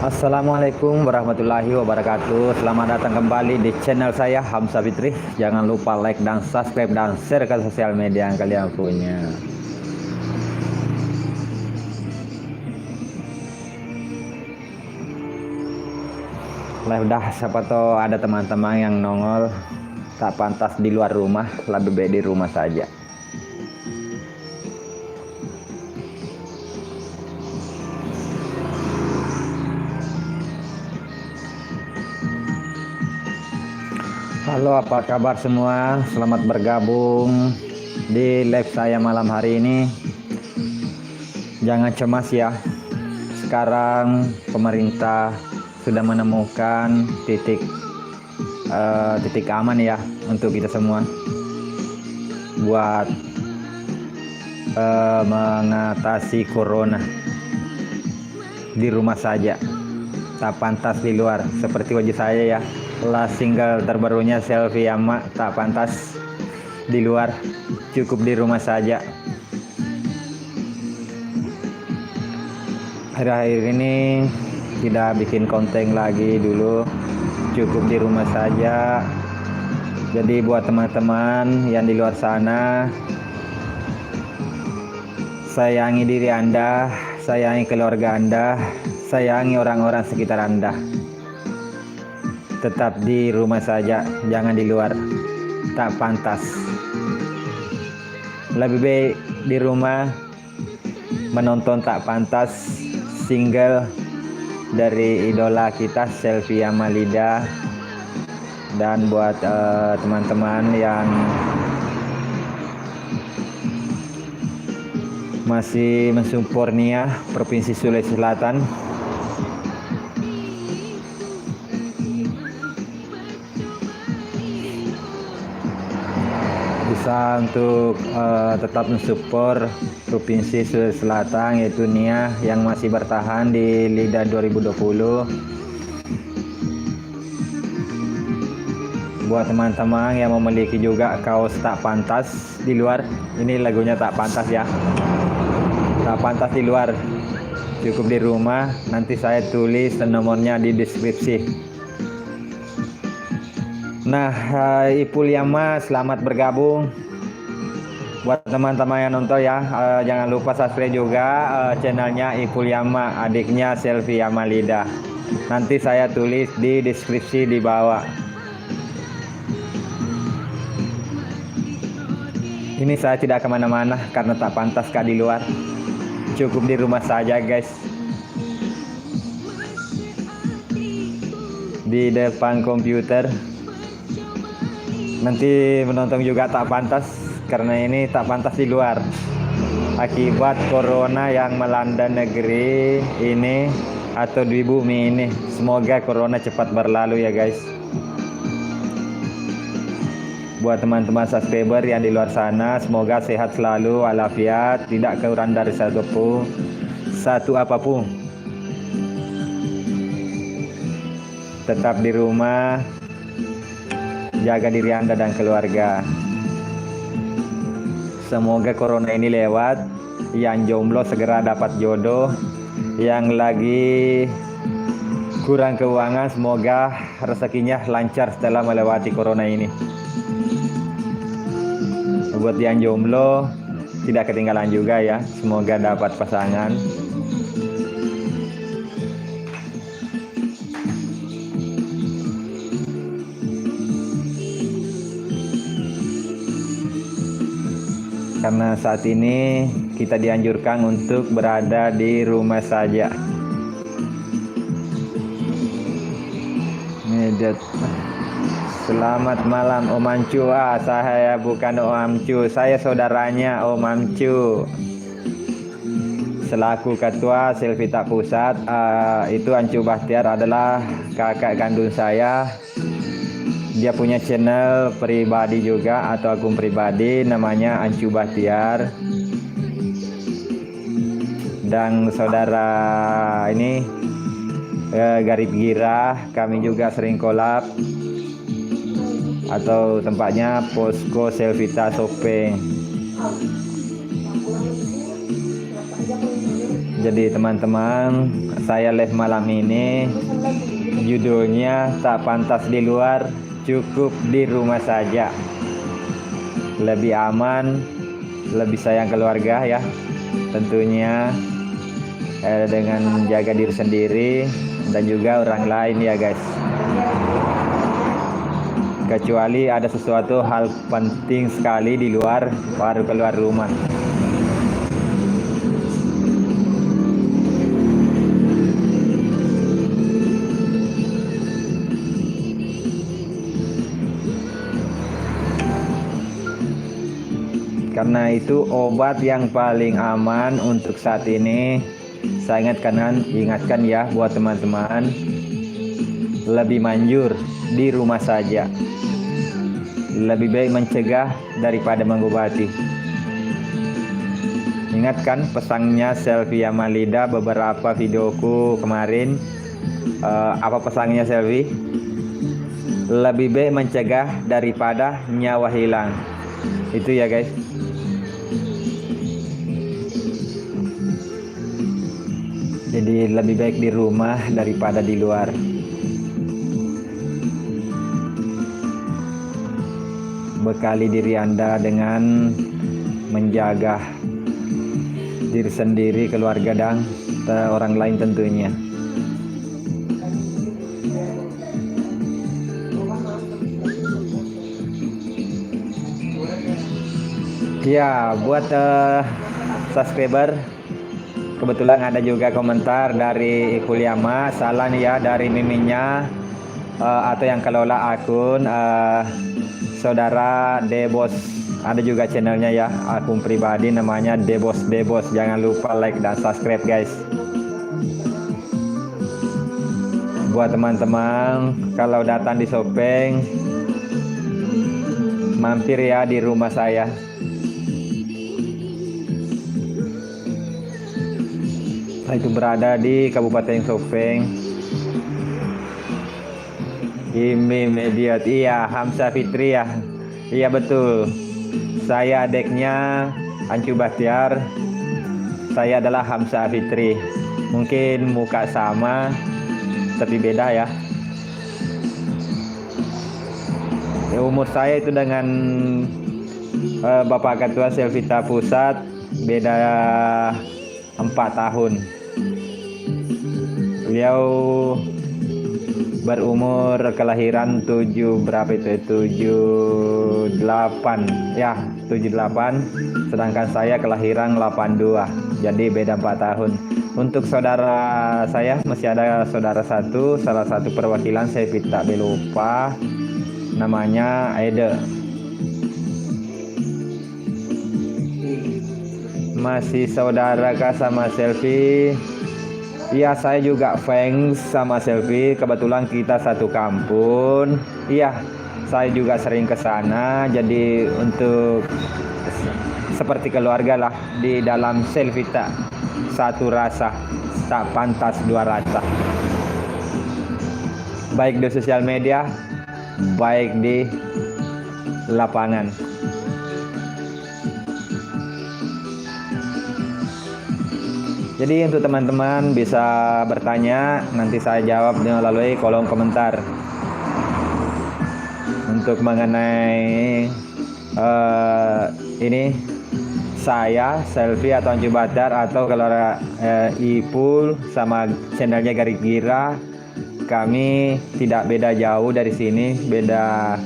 Assalamualaikum warahmatullahi wabarakatuh. Selamat datang kembali di channel saya Hamzah Fitri. Jangan lupa like dan subscribe dan share ke sosial media yang kalian punya. Lah udah, siapa tahu ada teman-teman yang nongol tak pantas di luar rumah, lebih baik di rumah saja. Halo, apa kabar semua? Selamat bergabung di live saya malam hari ini. Jangan cemas ya. Sekarang pemerintah sudah menemukan titik aman ya untuk kita semua buat mengatasi corona. Di rumah saja, tak pantas di luar. Seperti wajah saya ya, lah single terbarunya Selfie Yama, tak pantas di luar, cukup di rumah saja. Akhir-akhir ini tidak bikin konten lagi, dulu cukup di rumah saja. Jadi buat teman-teman yang di luar sana, sayangi diri Anda, sayangi keluarga Anda, sayangi orang-orang sekitar Anda. Tetap di rumah saja, jangan di luar, tak pantas. Lebih baik di rumah menonton tak pantas single dari idola kita Selfie Yamalida. Dan buat teman-teman yang masih mensupport Nia Provinsi Sulawesi Selatan, bisa untuk tetap mensupport Provinsi Sulawesi Selatan, yaitu Nia yang masih bertahan di LIDA 2020. Buat teman-teman yang memiliki juga kaos tak pantas di luar, ini lagunya tak pantas ya, tak pantas di luar, cukup di rumah. Nanti saya tulis nomornya di deskripsi. Nah, Ipul Yama, selamat bergabung. Buat teman-teman yang nonton ya, jangan lupa subscribe juga channelnya Ipul Yama, adiknya Selfie Yamalida. Nanti saya tulis di deskripsi di bawah. Ini saya tidak kemana-mana karena tak pantas di luar, cukup di rumah saja guys. Di depan komputer. Nanti menonton juga tak pantas, karena ini tak pantas di luar akibat corona yang melanda negeri ini atau di bumi ini. Semoga corona cepat berlalu ya guys. Buat teman-teman subscriber yang di luar sana, semoga sehat selalu, walafiat, tidak kurang dari satu apapun. Tetap di rumah, jaga diri Anda dan keluarga. Semoga corona ini lewat. Yang jomblo segera dapat jodoh. Yang lagi kurang keuangan, semoga rezekinya lancar setelah melewati corona ini. Buat yang jomblo tidak ketinggalan juga ya, semoga dapat pasangan. Karena saat ini kita dianjurkan untuk berada di rumah saja. Selamat malam Om Amcu. Saya bukan Om Amcu, saya saudaranya Om Amcu. Selaku ketua Selvita Pusat, itu Amcu Bahtiar adalah kakak kandung saya. Dia punya channel pribadi juga atau akun pribadi namanya Amcu Bahtiar. Dan saudara ini Garip Gira, kami juga sering collab, atau tempatnya Posko Selvita Sopeng. Jadi teman-teman, saya live malam ini judulnya tak pantas di luar, cukup di rumah saja. Lebih aman, lebih sayang keluarga ya. Tentunya dengan menjaga diri sendiri dan juga orang lain ya guys. Kecuali ada sesuatu hal penting sekali di luar, baru keluar rumah. Karena itu obat yang paling aman untuk saat ini, saya ingatkan ya buat teman-teman, lebih manjur di rumah saja. Lebih baik mencegah daripada mengobati. Ingatkan pesannya Selvi Yamalida beberapa videoku kemarin. Apa pesannya Selvi? Lebih baik mencegah daripada nyawa hilang. Itu ya guys. Jadi lebih baik di rumah daripada di luar. Bekali diri Anda dengan menjaga diri sendiri, keluarga dan orang lain tentunya. Ya, buat subscriber, kebetulan ada juga komentar dari Ikuliama, salah nih ya dari miminnya atau yang kelola akun saudara Debos. Ada juga channelnya ya, akun pribadi namanya Debos. Jangan lupa like dan subscribe guys. Buat teman-teman kalau datang di Sopeng, mampir ya di rumah saya. Saya itu berada di Kabupaten Sopeng. Ini Mediat, iya Hamzah Fitri ya. Iya betul. Saya adiknya Ancu Bahtiar. Saya adalah Hamzah Fitri. Mungkin muka sama tapi beda ya. Umur saya itu dengan Bapak Ketua Selvita Pusat beda 4 tahun. Beliau berumur kelahiran 78 ya, 78, sedangkan saya kelahiran 82, jadi beda 4 tahun. Untuk saudara saya masih ada saudara satu, salah satu perwakilan saya tidak lupa namanya Ede. Masih saudara kah sama Selvi? Iya, saya juga fans sama Selvi. Kebetulan kita satu kampung. Iya, saya juga sering ke sana. Jadi untuk seperti keluarga lah di dalam Selvita. Satu rasa, tak pantas dua rasa. Baik di sosial media, baik di lapangan. Jadi untuk teman-teman bisa bertanya, nanti saya jawab melalui kolom komentar. Untuk mengenai ini saya, Selvi atau Anju Bahtiar, atau kalau Ipul sama channelnya Garis Gira, kami tidak beda jauh dari sini, beda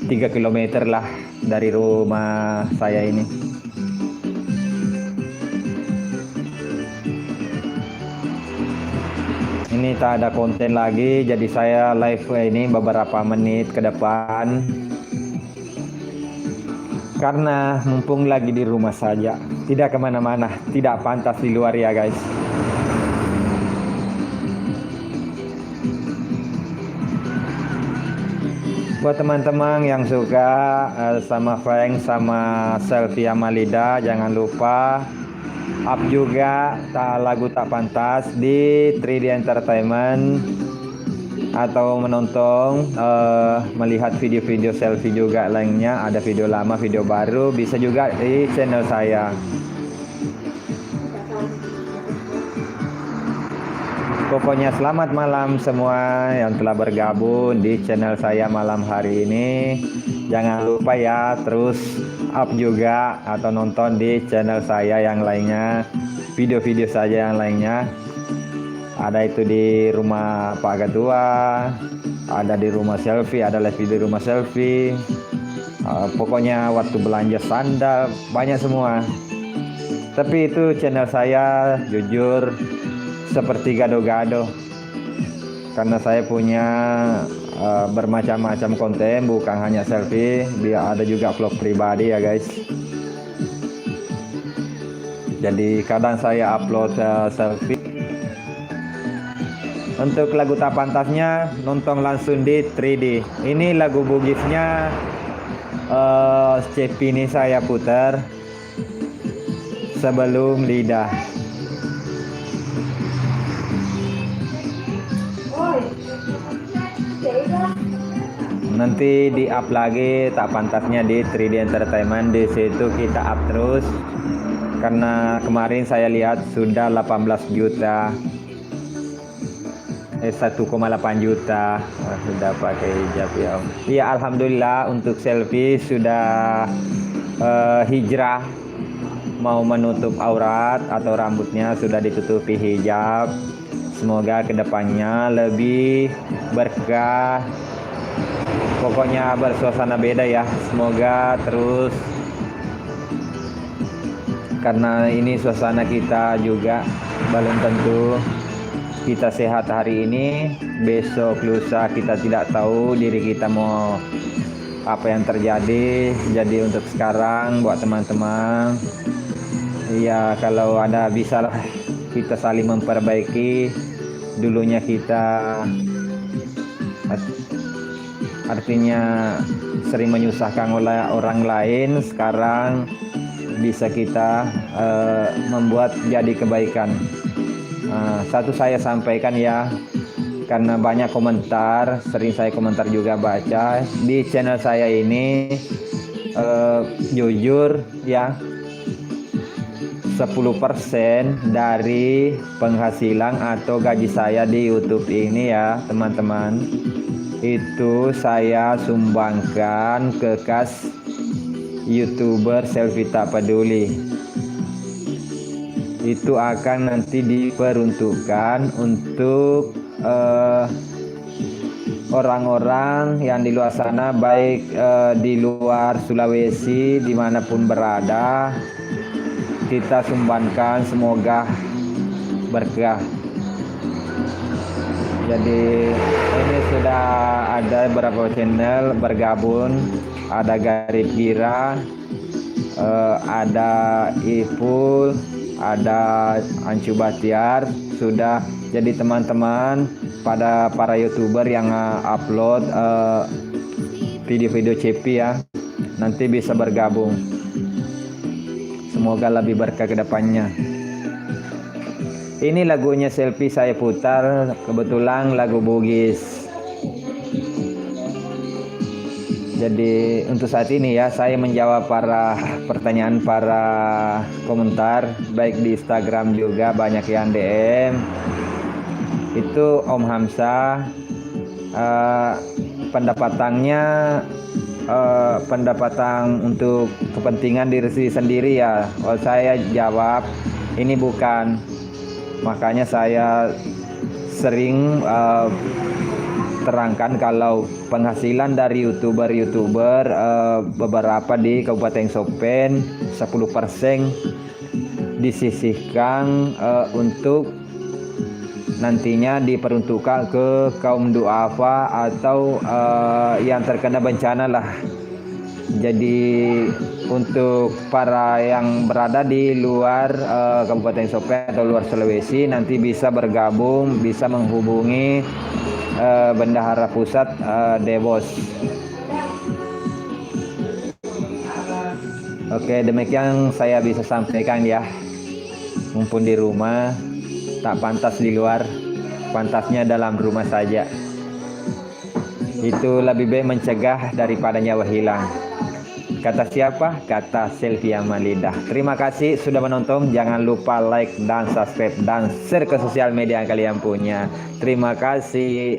3 km lah dari rumah saya ini. Ini tak ada konten lagi, jadi saya live ini beberapa menit ke depan karena mumpung lagi di rumah saja, tidak kemana-mana, tidak pantas di luar ya guys. Buat teman-teman yang suka sama Frank sama Selvi Yamalida, jangan lupa up juga lagu tak pantas di 3D Entertainment, atau menonton melihat video-video Selvi juga lainnya, ada video lama video baru bisa juga di channel saya. Pokoknya selamat malam semua yang telah bergabung di channel saya malam hari ini. Jangan lupa ya terus up juga atau nonton di channel saya yang lainnya, video-video saja yang lainnya. Ada itu di rumah Pak Ketua, ada di rumah selfie, ada live video di rumah selfie. Pokoknya waktu belanja sandal banyak semua. Tapi itu channel saya jujur seperti gado-gado, karena saya punya bermacam-macam konten, bukan hanya selfie, dia ada juga vlog pribadi ya guys. Jadi kadang saya upload selfie. Untuk lagu tak pantasnya nonton langsung di 3D. Ini lagu Bugisnya Cepi ini saya putar sebelum lidah. Nanti di up lagi tak pantasnya di 3D Entertainment. Di situ kita up terus, karena kemarin saya lihat sudah 18 juta 1,8 juta sudah pakai hijab ya. Iya, alhamdulillah untuk selfie sudah hijrah, mau menutup aurat atau rambutnya sudah ditutupi hijab. Semoga kedepannya lebih berkah, pokoknya bersuasana beda ya. Semoga terus, karena ini suasana kita juga belum tentu kita sehat hari ini, besok lusa kita tidak tahu diri kita mau apa yang terjadi. Jadi untuk sekarang buat teman-teman ya, kalau ada bisa lah kita saling memperbaiki. Dulunya kita artinya sering menyusahkan oleh orang lain, sekarang bisa kita membuat jadi kebaikan. Satu saya sampaikan ya, karena banyak komentar, sering saya komentar juga baca di channel saya ini. Jujur ya, 10% dari penghasilan atau gaji saya di YouTube ini ya teman-teman, itu saya sumbangkan ke kas YouTuber Selfie Tak Peduli. Itu akan nanti diperuntukkan untuk orang-orang yang di luar sana, baik di luar Sulawesi dimanapun berada, kita sumbangkan, semoga berkah. Jadi ini sudah ada beberapa channel bergabung, ada Garib Gira, ada Ipul, ada Ancu Batiar. Sudah jadi teman-teman pada para YouTuber yang upload video-video Cepi ya, nanti bisa bergabung. Semoga lebih berkah ke depannya. Ini lagunya Selfie saya putar, kebetulan lagu Bugis. Jadi untuk saat ini ya, saya menjawab para pertanyaan para komentar, baik di Instagram juga banyak yang DM. Itu Om Hamzah, pendapatannya pendapatan untuk kepentingan diri sendiri ya. Kalau saya jawab ini bukan, makanya saya sering terangkan kalau penghasilan dari youtuber beberapa di Kabupaten Sopen 10% disisihkan untuk nantinya diperuntukkan ke kaum duafa atau yang terkena bencana lah. Jadi untuk para yang berada di luar Kabupaten Sopen atau luar Sulawesi, nanti bisa bergabung, bisa menghubungi Bendahara Pusat Debos. Oke, demikian saya bisa sampaikan ya. Mumpung di rumah, tak pantas di luar, pantasnya dalam rumah saja. Itu lebih baik mencegah daripada nyawa hilang. Kata siapa? Kata Selfie Amanlidah. Terima kasih sudah menonton. Jangan lupa like dan subscribe dan share ke sosial media yang kalian punya. Terima kasih.